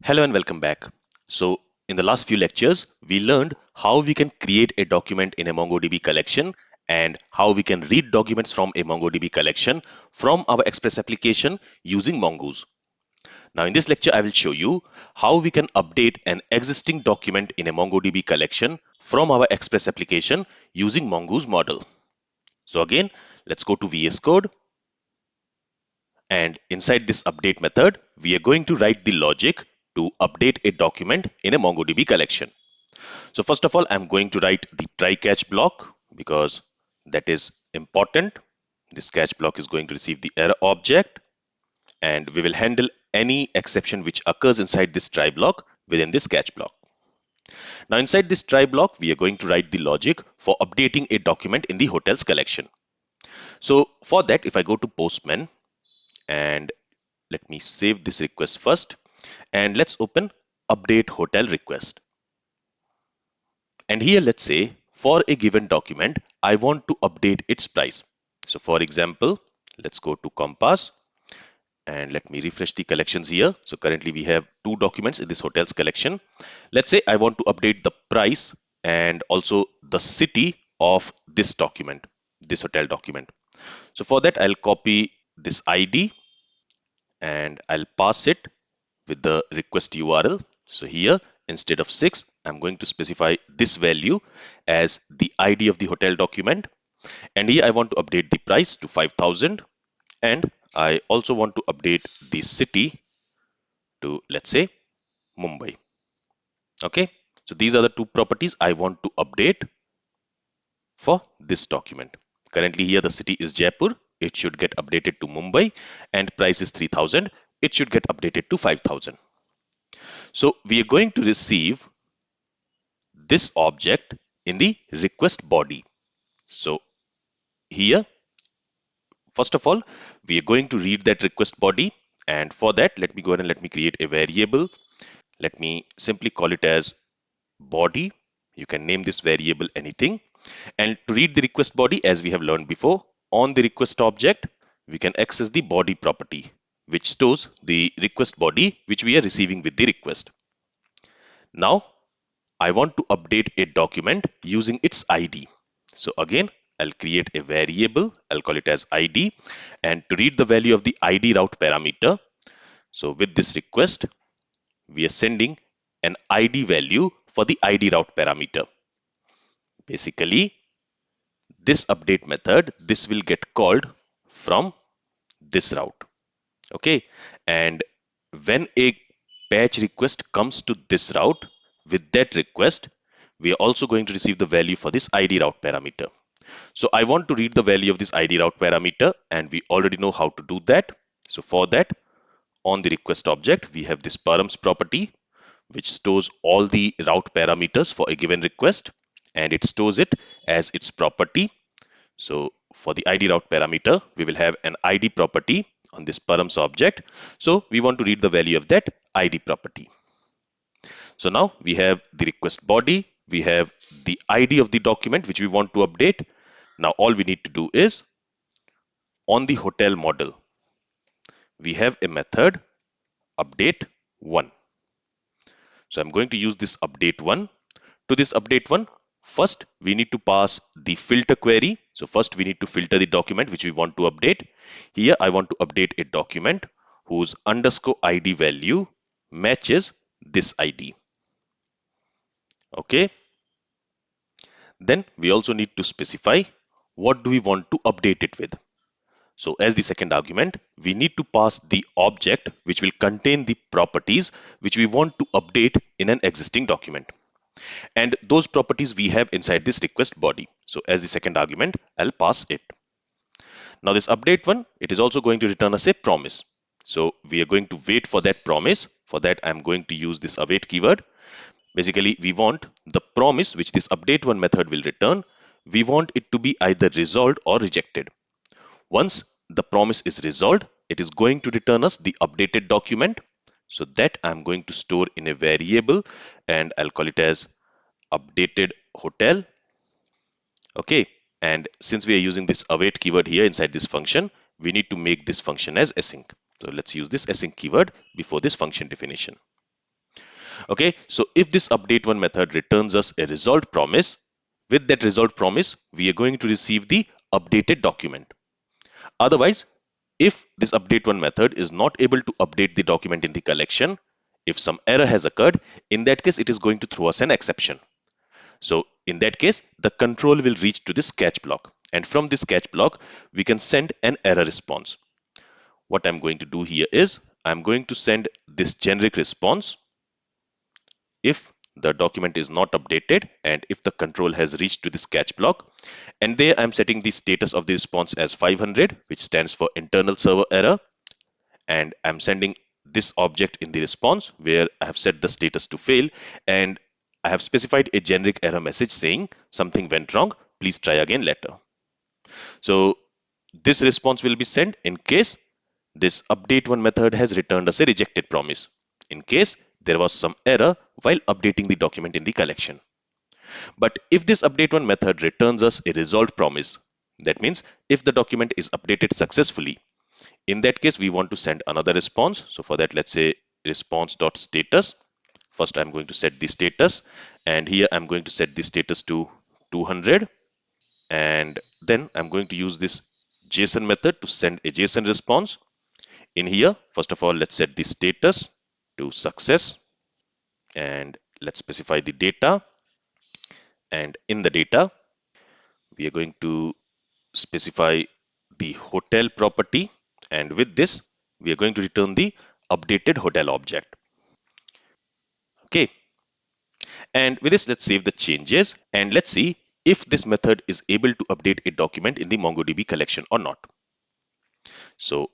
Hello and welcome back. So in the last few lectures, we learned how we can create a document in a MongoDB collection and how we can read documents from a MongoDB collection from our Express application using Mongoose. Now in this lecture, I will show you how we can update an existing document in a MongoDB collection from our Express application using Mongoose model. So again, let's go to VS Code. And inside this update method, we are going to write the logic to update a document in a MongoDB collection. So first of all, I'm going to write the try catch block because that is important. This catch block is going to receive the error object, and we will handle any exception which occurs inside this try block within this catch block. Now inside this try block, we are going to write the logic for updating a document in the hotels collection. So for that, if I go to Postman, and let me save this request first, and let's open update hotel request. And here let's say for a given document, I want to update its price. So for example, let's go to Compass and let me refresh the collections here. So currently we have two documents in this hotels collection. Let's say I want to update the price and also the city of this document, this hotel document. So for that, I'll copy this ID and I'll pass it with the request URL. So here, instead of 6, I'm going to specify this value as the ID of the hotel document. And here I want to update the price to 5,000. And I also want to update the city to, let's say, Mumbai. Okay. So these are the two properties I want to update for this document. Currently here the city is Jaipur. It should get updated to Mumbai, and price is 3,000. It should get updated to 5,000. So we are going to receive this object in the request body. So here, first of all, we are going to read that request body. And for that, let me go ahead and let me create a variable. Let me simply call it as body. You can name this variable anything. And to read the request body, as we have learned before, on the request object, we can access the body property, which stores the request body, which we are receiving with the request. Now, I want to update a document using its ID. So again, I'll create a variable. I'll call it as ID. And to read the value of the ID route parameter, so with this request, we are sending an ID value for the ID route parameter. Basically, this update method, this will get called from this route. Okay. And when a patch request comes to this route, with that request, we are also going to receive the value for this ID route parameter. So I want to read the value of this ID route parameter, and we already know how to do that. So for that, on the request object, we have this params property, which stores all the route parameters for a given request, and it stores it as its property. So for the ID route parameter, we will have an ID property on this params object. So we want to read the value of that ID property. So now we have the request body, we have the ID of the document which we want to update. Now all we need to do is on the hotel model, we have a method update one. So I'm going to use this update one. To this update one, first we need to pass the filter query. So first we need to filter the document which we want to update. Here I want to update a document whose underscore ID value matches this ID. Okay. Then we also need to specify what do we want to update it with. So as the second argument, we need to pass the object which will contain the properties which we want to update in an existing document. And those properties we have inside this request body. So as the second argument, I'll pass it. Now this update one, it is also going to return us a promise. So we are going to wait for that promise. For that, I'm going to use this await keyword. Basically, we want the promise which this update one method will return. We want it to be either resolved or rejected. Once the promise is resolved, it is going to return us the updated document. So that I'm going to store in a variable, and I'll call it as updated hotel. Okay. And since we are using this await keyword here inside this function, we need to make this function as async. So let's use this async keyword before this function definition. Okay, so if this update one method returns us a result promise, with that result promise, we are going to receive the updated document. Otherwise, if this update one method is not able to update the document in the collection, if some error has occurred, in that case, it is going to throw us an exception. So in that case, the control will reach to this catch block. And from this catch block, we can send an error response. What I'm going to do here is I'm going to send this generic response if the document is not updated and if the control has reached to this catch block. And there I'm setting the status of the response as 500, which stands for internal server error. And I'm sending this object in the response where I have set the status to fail, and I have specified a generic error message saying something went wrong, please try again later. So this response will be sent in case this update one method has returned us a rejected promise, in case there was some error while updating the document in the collection. But if this update one method returns us a resolved promise, that means if the document is updated successfully, in that case, we want to send another response. So for that, let's say response.status. First, I'm going to set the status, and here I'm going to set the status to 200. And then I'm going to use this JSON method to send a JSON response. In here, first of all, let's set the status to success, and let's specify the data. And in the data, we are going to specify the hotel property, and with this we are going to return the updated hotel object. Okay, and with this, let's save the changes and let's see if this method is able to update a document in the MongoDB collection or not. So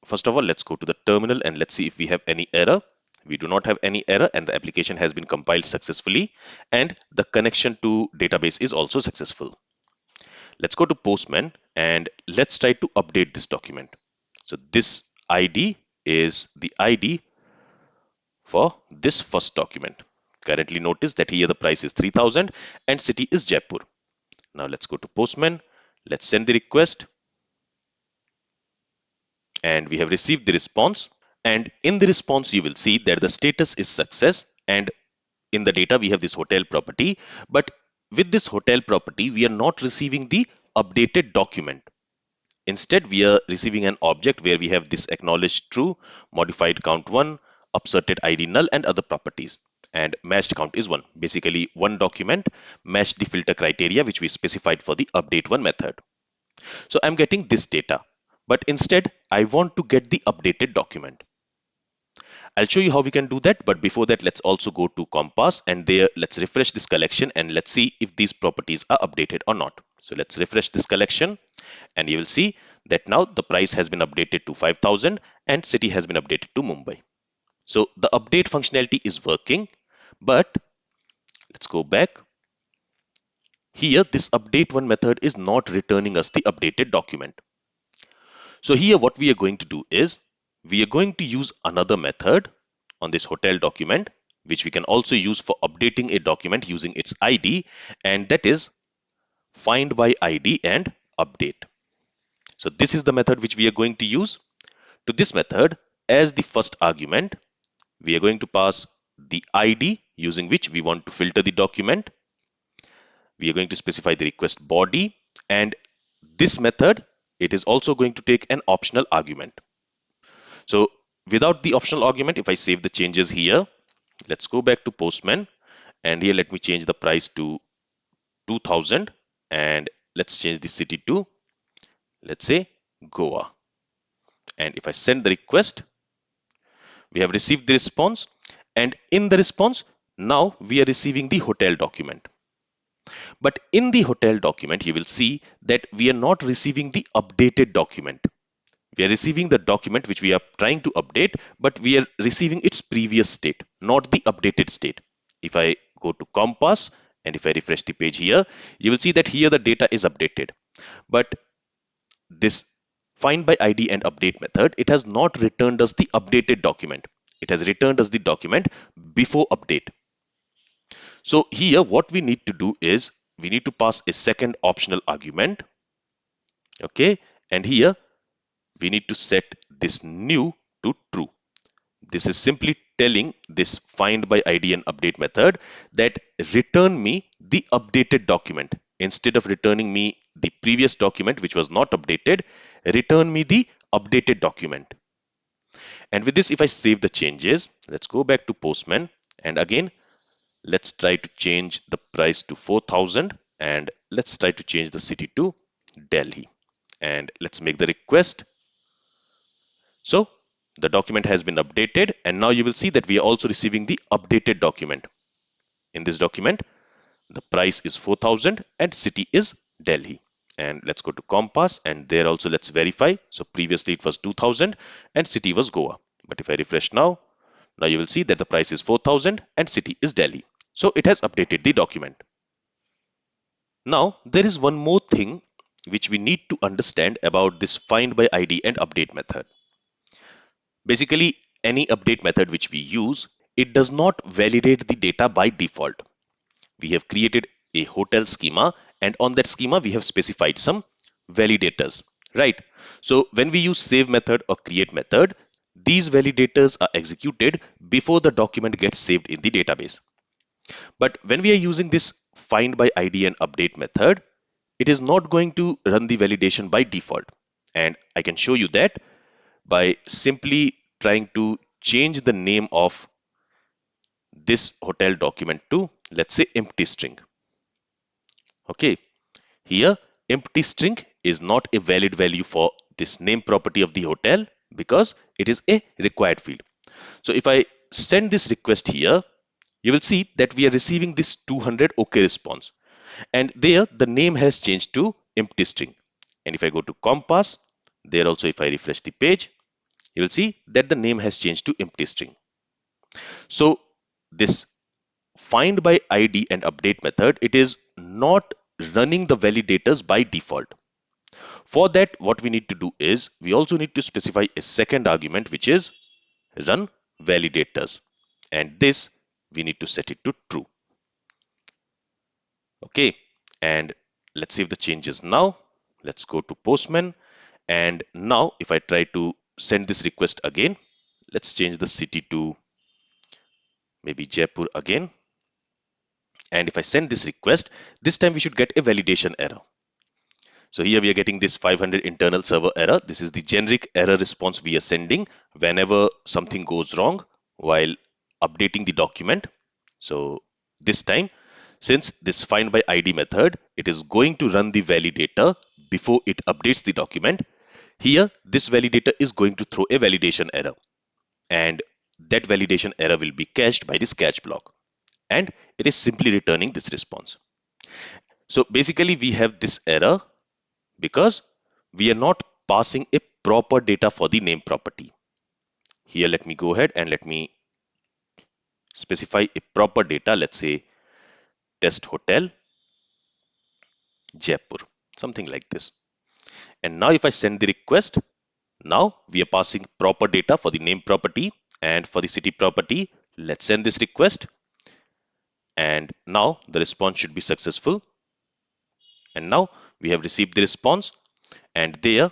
first of all, let's go to the terminal and let's see if we have any error. We do not have any error and the application has been compiled successfully and the connection to database is also successful. Let's go to Postman and let's try to update this document. So this ID is the ID for this first document. Currently notice that here the price is 3000 and city is Jaipur. Now let's go to Postman. Let's send the request and we have received the response. And in the response, you will see that the status is success and in the data we have this hotel property. But with this hotel property, we are not receiving the updated document. Instead, we are receiving an object where we have this acknowledged true, modified count 1, upserted ID null and other properties. And matched count is 1. Basically, one document matched the filter criteria which we specified for the update one method. So I'm getting this data, but instead I want to get the updated document. I'll show you how we can do that, but before that, let's also go to Compass and there let's refresh this collection and let's see if these properties are updated or not. So let's refresh this collection and you will see that now the price has been updated to 5000 and city has been updated to Mumbai. So the update functionality is working, but let's go back. Here, this update one method is not returning us the updated document. So here what we are going to do is we are going to use another method on this hotel document, which we can also use for updating a document using its ID, and that is findById and update. So this is the method which we are going to use. To this method, as the first argument, we are going to pass the ID using which we want to filter the document. We are going to specify the request body, and this method, it is also going to take an optional argument. So without the optional argument, if I save the changes here, let's go back to Postman and here let me change the price to 2000 and let's change the city to, let's say, Goa. And if I send the request, we have received the response, and in the response, now we are receiving the hotel document. But in the hotel document, you will see that we are not receiving the updated document. We are receiving the document which we are trying to update, but we are receiving its previous state, not the updated state. If I go to Compass and if I refresh the page here, you will see that here the data is updated. But this findById and update method, it has not returned us the updated document. It has returned us the document before update. So here what we need to do is we need to pass a second optional argument. Okay, and here we need to set this new to true. This is simply telling this find by ID and update method that return me the updated document. Instead of returning me the previous document which was not updated, return me the updated document. And with this, if I save the changes, let's go back to Postman, and again let's try to change the price to 4,000, and let's try to change the city to Delhi, and let's make the request. So the document has been updated, and now you will see that we are also receiving the updated document. In this document, the price is 4,000 and city is Delhi. And let's go to Compass, and there also let's verify. So previously it was 2,000 and city was Goa. But if I refresh now you will see that the price is 4,000 and city is Delhi. So it has updated the document. Now there is one more thing which we need to understand about this find by ID and update method. Basically, any update method which we use, it does not validate the data by default. We have created a hotel schema, and on that schema we have specified some validators, right? So when we use save method or create method, these validators are executed before the document gets saved in the database. But when we are using this find by ID and update method, it is not going to run the validation by default. And I can show you that by simply trying to change the name of this hotel document to, let's say, empty string. Okay, here empty string is not a valid value for this name property of the hotel because it is a required field. So if I send this request here, you will see that we are receiving this 200 OK response, and there the name has changed to empty string. And if I go to Compass, there also if I refresh the page, you will see that the name has changed to empty string. So this find by ID and update method, it is not running the validators by default. For that, what we need to do is we also need to specify a second argument, which is run validators, and this we need to set it to true. Okay, and let's save the changes now. Let's go to Postman, and now if I try to send this request again, let's change the city to maybe Jaipur again. And if I send this request, this time we should get a validation error. So here we are getting this 500 internal server error. This is the generic error response we are sending whenever something goes wrong while updating the document. So this time, since this find by ID method, it is going to run the validator before it updates the document. Here, this validator is going to throw a validation error, and that validation error will be cached by this catch block, and it is simply returning this response. So basically we have this error because we are not passing a proper data for the name property. Here let me go ahead and let me specify a proper data. Let's say test hotel Jaipur, something like this. And now if I send the request, now we are passing proper data for the name property and for the city property. Let's send this request, and now the response should be successful. And now we have received the response, and there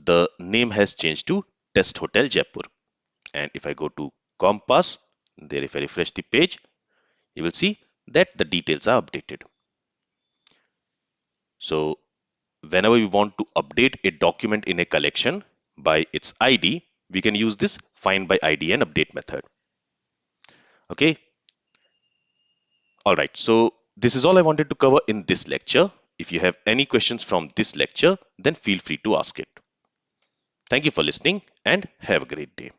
the name has changed to test hotel Jaipur. And if I go to Compass, there if I refresh the page, you will see that the details are updated. So whenever we want to update a document in a collection by its ID, we can use this find by ID and update method. Okay. All right. So this is all I wanted to cover in this lecture. If you have any questions from this lecture, then feel free to ask it. Thank you for listening and have a great day.